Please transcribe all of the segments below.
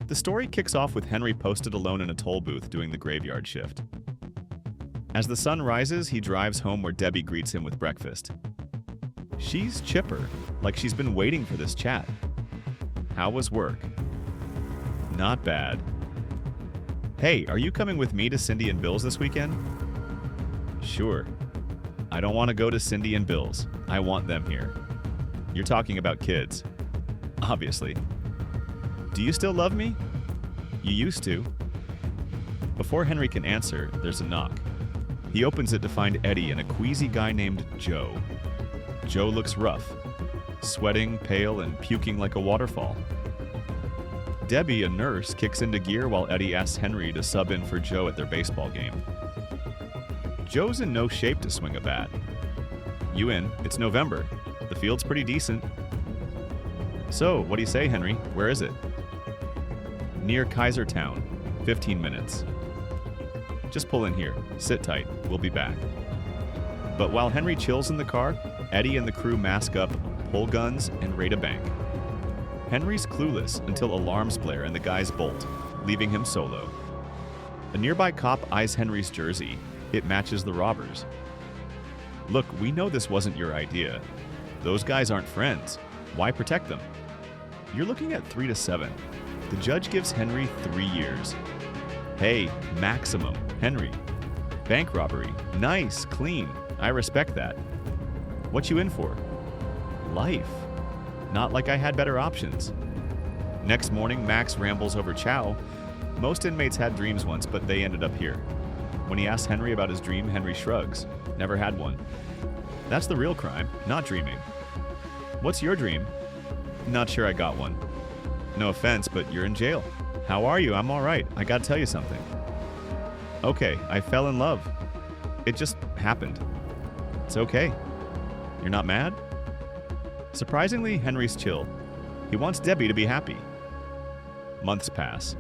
The story kicks off with Henry posted alone in a toll booth doing the graveyard shift. As the sun rises, he drives home where Debbie greets him with breakfast. She's chipper, like she's been waiting for this chat. How was work? Not bad. Hey, are you coming with me to Cindy and Bill's this weekend? Sure. I don't want to go to Cindy and Bill's. I want them here. You're talking about kids. Obviously. Do you still love me? You used to. Before Henry can answer, there's a knock. He opens it to find Eddie and a queasy guy named Joe. Joe looks rough, sweating, pale, and puking like a waterfall. Debbie, a nurse, kicks into gear while Eddie asks Henry to sub in for Joe at their baseball game. Joe's in no shape to swing a bat. You in? It's November. The field's pretty decent. So, what do you say, Henry? Where is it? Near Kaisertown. 15 minutes. Just pull in here. Sit tight. We'll be back. But while Henry chills in the car, Eddie and the crew mask up, pull guns, and raid a bank. Henry's clueless until alarms blare and the guys bolt, leaving him solo. A nearby cop eyes Henry's jersey. It matches the robbers. Look, we know this wasn't your idea. Those guys aren't friends. Why protect them? You're looking at 3 to 7. The judge gives Henry 3 years. Hey, maximum. Henry. Bank robbery. Nice, clean. I respect that. What you in for? Life. Not like I had better options. Next morning, Max rambles over chow. Most inmates had dreams once, but they ended up here. When he asks Henry about his dream, Henry shrugs. Never had one. That's the real crime, not dreaming. What's your dream? Not sure I got one. No offense, but you're in jail. How are you? I'm all right. I gotta tell you something. Okay, I fell in love. It just happened. It's okay. You're not mad? Surprisingly, Henry's chill. He wants Debbie to be happy. Months pass.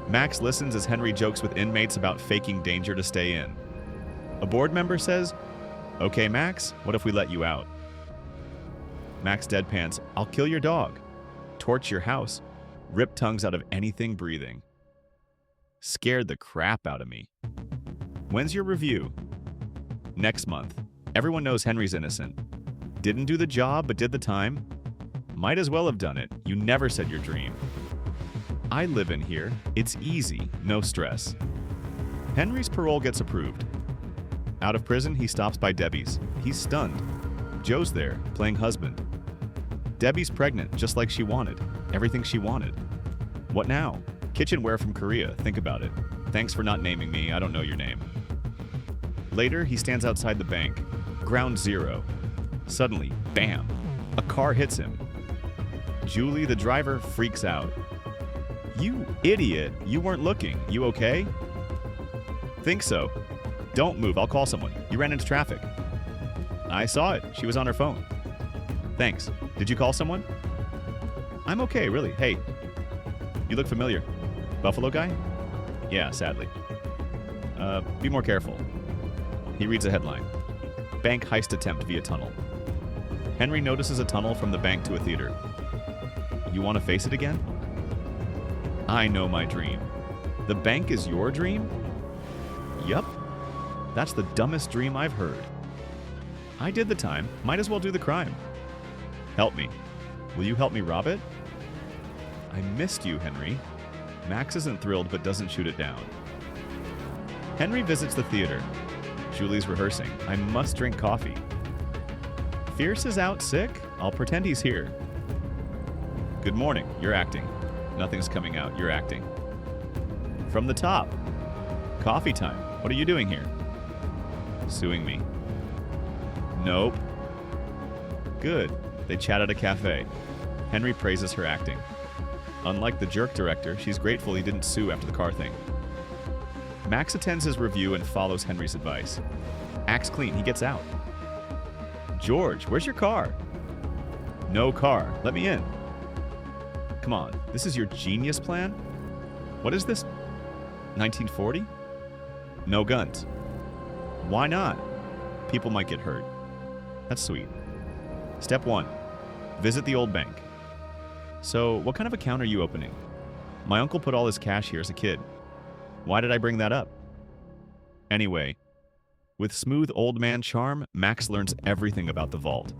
Max listens as Henry jokes with inmates about faking danger to stay in. A board member says, "Okay, Max, what if we let you out?" Max deadpans, "I'll kill your dog, torch your house, rip tongues out of anything breathing." Scared the crap out of me. When's your review? Next month. Everyone knows Henry's innocent. Didn't do the job, but did the time. Might as well have done it. You never said your dream. I live in here. It's easy, no stress. Henry's parole gets approved. Out of prison, he stops by Debbie's. He's stunned. Joe's there, playing husband. Debbie's pregnant, just like she wanted. Everything she wanted. What now? Kitchenware from Korea, think about it. Thanks for not naming me, I don't know your name. Later, he stands outside the bank. Ground zero. Suddenly, bam! A car hits him. Julie, the driver, freaks out. You idiot! You weren't looking. You okay? Think so. Don't move, I'll call someone. You ran into traffic. I saw it. She was on her phone. Thanks. Did you call someone? I'm okay, really. Hey, you look familiar. Buffalo guy? Yeah, sadly. Be more careful. He reads a headline. Bank heist attempt via tunnel. Henry notices a tunnel from the bank to a theater. You want to face it again? I know my dream. The bank is your dream? Yup. That's the dumbest dream I've heard. I did the time. Might as well do the crime. Help me. Will you help me rob it? I missed you, Henry. Max isn't thrilled but doesn't shoot it down. Henry visits the theater. Julie's rehearsing. I must drink coffee. Fierce is out sick? I'll pretend he's here. Good morning. You're acting. Nothing's coming out. You're acting. From the top. Coffee time. What are you doing here? Suing me. Nope. Good. They chat at a cafe. Henry praises her acting. Unlike the jerk director, she's grateful he didn't sue after the car thing. Max attends his review and follows Henry's advice. Acts clean, he gets out. George, where's your car? No car. Let me in. Come on, this is your genius plan? What is this? 1940? No guns. Why not? People might get hurt. That's sweet. Step 1. Visit the old bank. So, what kind of account are you opening? My uncle put all his cash here as a kid. Why did I bring that up? Anyway, with smooth old man charm, Max learns everything about the vault.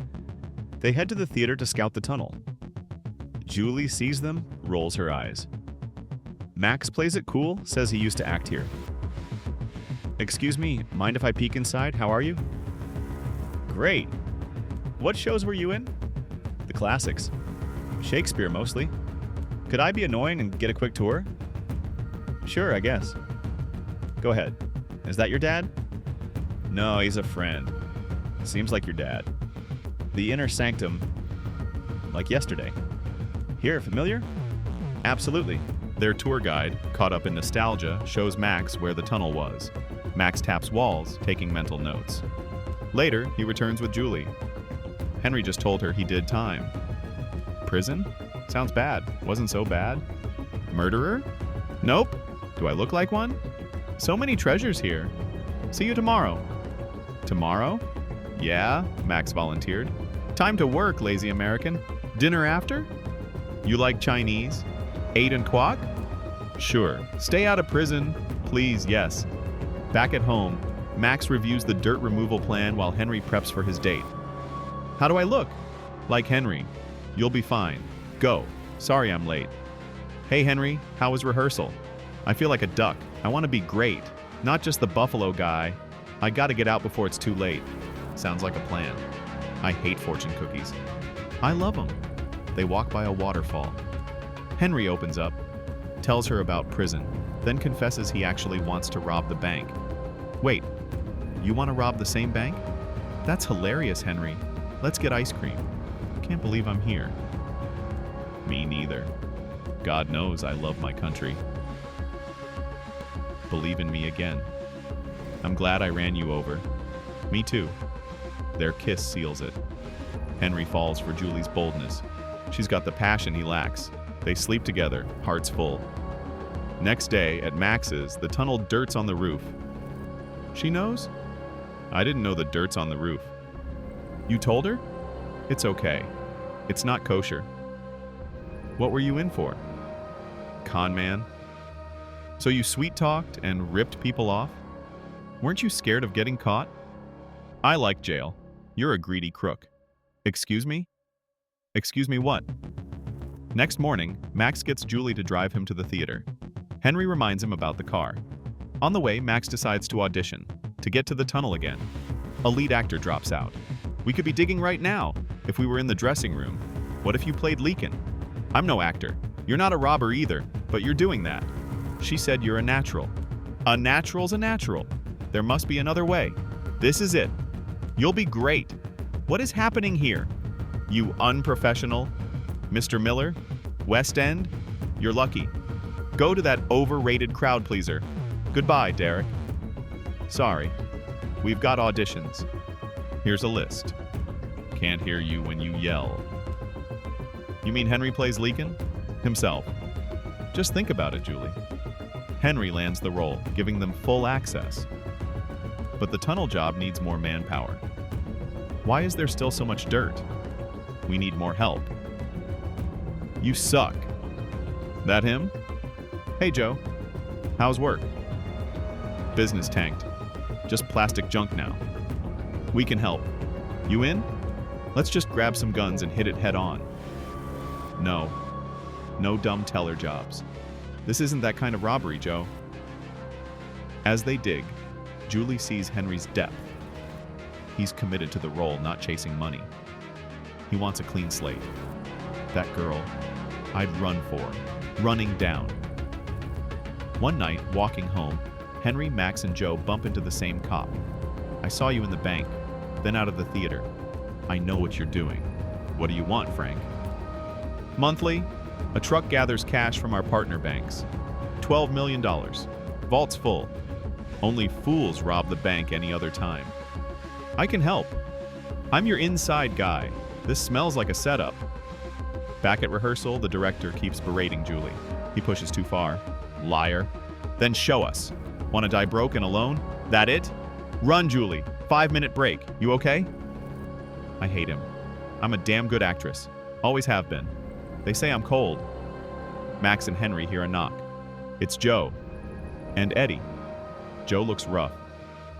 They head to the theater to scout the tunnel. Julie sees them, rolls her eyes. Max plays it cool, says he used to act here. Excuse me, mind if I peek inside? How are you? Great. What shows were you in? The classics. Shakespeare, mostly. Could I be annoying and get a quick tour? Sure, I guess. Go ahead. Is that your dad? No, he's a friend. Seems like your dad. The inner sanctum. Like yesterday. Here, familiar? Absolutely. Their tour guide, caught up in nostalgia, shows Max where the tunnel was. Max taps walls, taking mental notes. Later, he returns with Julie. Henry just told her he did time. Prison? Sounds bad. Wasn't so bad. Murderer? Nope. Do I look like one? So many treasures here. See you tomorrow. Tomorrow? Yeah, Max volunteered. Time to work, lazy American. Dinner after? You like Chinese? 8 and quack? Sure. Stay out of prison. Please, yes. Back at home, Max reviews the dirt removal plan while Henry preps for his date. How do I look? Like Henry. You'll be fine. Go. Sorry I'm late. Hey Henry, how was rehearsal? I feel like a duck. I want to be great. Not just the buffalo guy. I gotta get out before it's too late. Sounds like a plan. I hate fortune cookies. I love them. They walk by a waterfall. Henry opens up, tells her about prison, then confesses he actually wants to rob the bank. Wait, you want to rob the same bank? That's hilarious, Henry. Let's get ice cream. Can't believe I'm here. Me neither. God knows I love my country. Believe in me again. I'm glad I ran you over. Me too. Their kiss seals it. Henry falls for Julie's boldness. She's got the passion he lacks. They sleep together, hearts full. Next day, at Max's, the tunnel dirt's on the roof. She knows? I didn't know the dirt's on the roof. You told her? It's okay. It's not kosher. What were you in for? Con man? So you sweet-talked and ripped people off? Weren't you scared of getting caught? I like jail. You're a greedy crook. Excuse me? Excuse me what? Next morning, Max gets Julie to drive him to the theater. Henry reminds him about the car. On the way, Max decides to audition, to get to the tunnel again. A lead actor drops out. We could be digging right now, if we were in the dressing room. What if you played Leakin? I'm no actor. You're not a robber either, but you're doing that. She said you're a natural. A natural's a natural. There must be another way. This is it. You'll be great. What is happening here? You unprofessional. Mr. Miller? West End? You're lucky. Go to that overrated crowd pleaser. Goodbye, Derek. Sorry. We've got auditions. Here's a list. Can't hear you when you yell. You mean Henry plays Leakin? Himself. Just think about it, Julie. Henry lands the role, giving them full access. But the tunnel job needs more manpower. Why is there still so much dirt? We need more help. You suck. That him? Hey, Joe. How's work? Business tanked. Just plastic junk now. We can help. You in? Let's just grab some guns and hit it head on. No. No dumb teller jobs. This isn't that kind of robbery, Joe. As they dig, Julie sees Henry's depth. He's committed to the role, not chasing money. He wants a clean slate. That girl, I'd run for, running down. One night, walking home, Henry, Max, and Joe bump into the same cop. I saw you in the bank, then out of the theater. I know what you're doing. What do you want, Frank? Monthly, a truck gathers cash from our partner banks. $12 million. Vault's full. Only fools rob the bank any other time. I can help. I'm your inside guy. This smells like a setup. Back at rehearsal, the director keeps berating Julie. He pushes too far. Liar. Then show us. Want to die broke and alone? That it? Run, Julie. 5-minute break. You okay? I hate him. I'm a damn good actress. Always have been. They say I'm cold. Max and Henry hear a knock. It's Joe. And Eddie. Joe looks rough.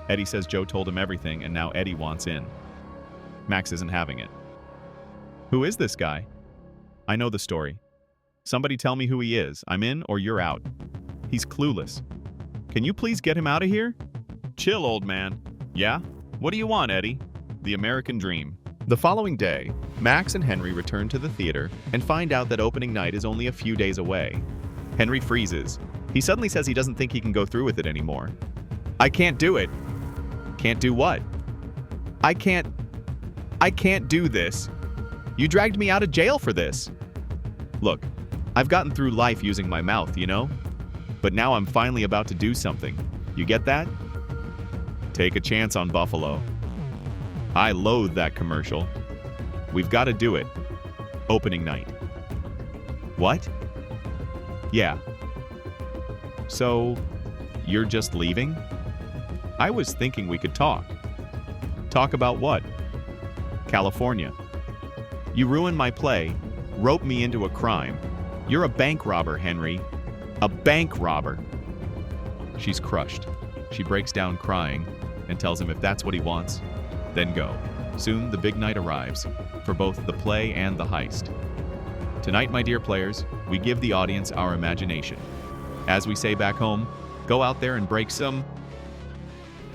Eddie says Joe told him everything and now Eddie wants in. Max isn't having it. Who is this guy? I know the story. Somebody tell me who he is. I'm in or you're out. He's clueless. Can you please get him out of here? Chill, old man. Yeah? What do you want, Eddie? The American dream. The following day, Max and Henry return to the theater and find out that opening night is only a few days away. Henry freezes. He suddenly says he doesn't think he can go through with it anymore. I can't do it. Can't do what? I can't do this. You dragged me out of jail for this. Look, I've gotten through life using my mouth, you know? But now I'm finally about to do something. You get that? Take a chance on Buffalo. I loathe that commercial. We've got to do it. Opening night. What? Yeah. So, you're just leaving? I was thinking we could talk. Talk about what? California. You ruined my play, roped me into a crime. You're a bank robber, Henry. A bank robber. She's crushed. She breaks down crying and tells him if that's what he wants, then go. Soon the big night arrives, for both the play and the heist. Tonight, my dear players, we give the audience our imagination. As we say back home, go out there and break some...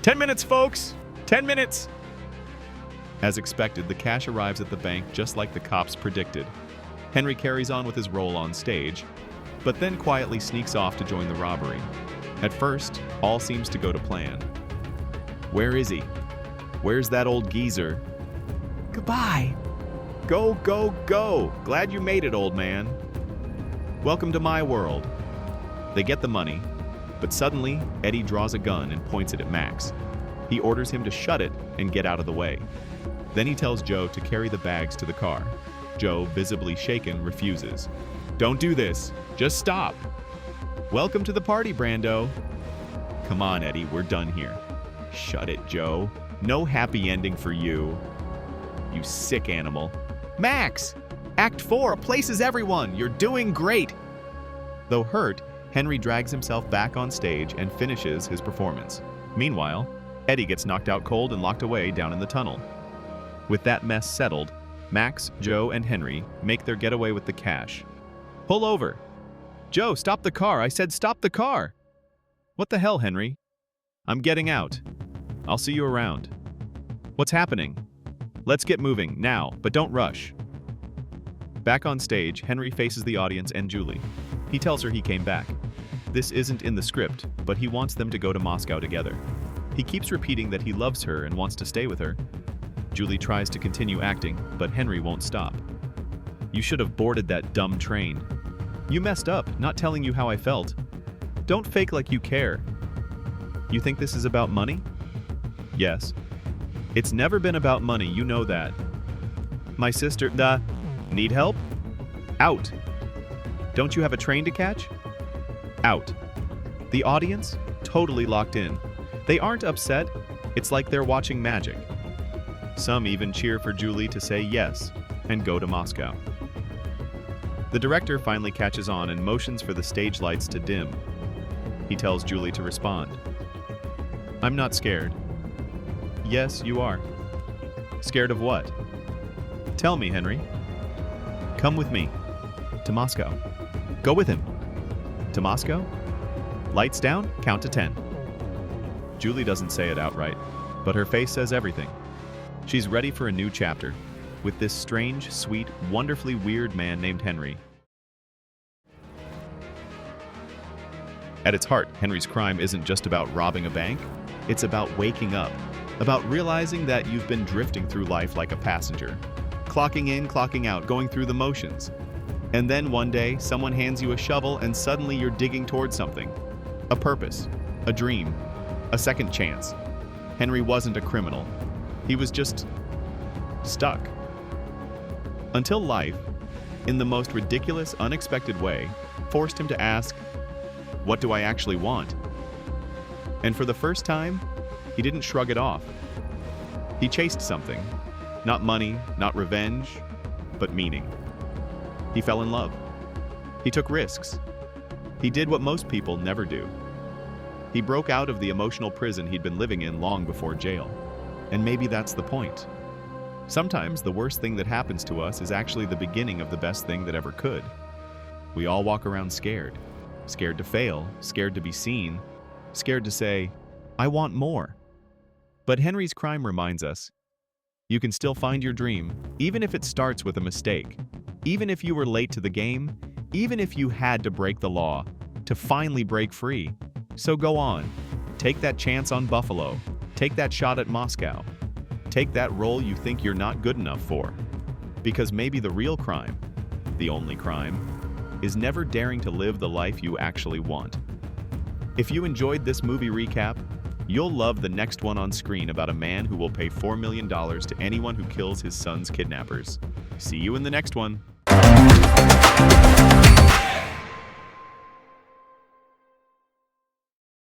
10 minutes, folks! 10 minutes! As expected, the cash arrives at the bank just like the cops predicted. Henry carries on with his role on stage, but then quietly sneaks off to join the robbery. At first, all seems to go to plan. Where is he? Where's that old geezer? Goodbye! Go, go, go! Glad you made it, old man. Welcome to my world. They get the money, but suddenly, Eddie draws a gun and points it at Max. He orders him to shut it and get out of the way. Then he tells Joe to carry the bags to the car. Joe, visibly shaken, refuses. Don't do this. Just stop. Welcome to the party, Brando. Come on, Eddie, we're done here. Shut it, Joe. No happy ending for you. You sick animal. Max! Act 4 places everyone. You're doing great. Though hurt, Henry drags himself back on stage and finishes his performance. Meanwhile, Eddie gets knocked out cold and locked away down in the tunnel. With that mess settled, Max, Joe, and Henry make their getaway with the cash. Pull over. Joe, stop the car. I said stop the car. What the hell, Henry? I'm getting out. I'll see you around. What's happening? Let's get moving, now, but don't rush. Back on stage, Henry faces the audience and Julie. He tells her he came back. This isn't in the script, but he wants them to go to Moscow together. He keeps repeating that he loves her and wants to stay with her. Julie tries to continue acting, but Henry won't stop. You should have boarded that dumb train. You messed up, not telling you how I felt. Don't fake like you care. You think this is about money? Yes. It's never been about money, you know that. My sister, need help? Out. Don't you have a train to catch? Out. The audience? Totally locked in. They aren't upset. It's like they're watching magic. Some even cheer for Julie to say yes and go to Moscow. The director finally catches on and motions for the stage lights to dim. He tells Julie to respond. I'm not scared. Yes, you are. Scared of what? Tell me, Henry. Come with me. To Moscow. Go with him. To Moscow? Lights down, count to 10. Julie doesn't say it outright, but her face says everything. She's ready for a new chapter, with this strange, sweet, wonderfully weird man named Henry. At its heart, Henry's crime isn't just about robbing a bank. It's about waking up, about realizing that you've been drifting through life like a passenger, clocking in, clocking out, going through the motions. And then one day, someone hands you a shovel and suddenly you're digging towards something. A purpose, a dream, a second chance. Henry wasn't a criminal. He was just stuck. Until life, in the most ridiculous, unexpected way, forced him to ask, what do I actually want? And for the first time, he didn't shrug it off. He chased something. Not money, not revenge, but meaning. He fell in love. He took risks. He did what most people never do. He broke out of the emotional prison he'd been living in long before jail. And maybe that's the point. Sometimes the worst thing that happens to us is actually the beginning of the best thing that ever could. We all walk around scared. Scared to fail, scared to be seen, scared to say, I want more. But Henry's crime reminds us, you can still find your dream, even if it starts with a mistake. Even if you were late to the game, even if you had to break the law, to finally break free. So go on. Take that chance on Buffalo. Take that shot at Moscow. Take that role you think you're not good enough for. Because maybe the real crime, the only crime, is never daring to live the life you actually want. If you enjoyed this movie recap, you'll love the next one on screen about a man who will pay $4 million to anyone who kills his son's kidnappers. See you in the next one.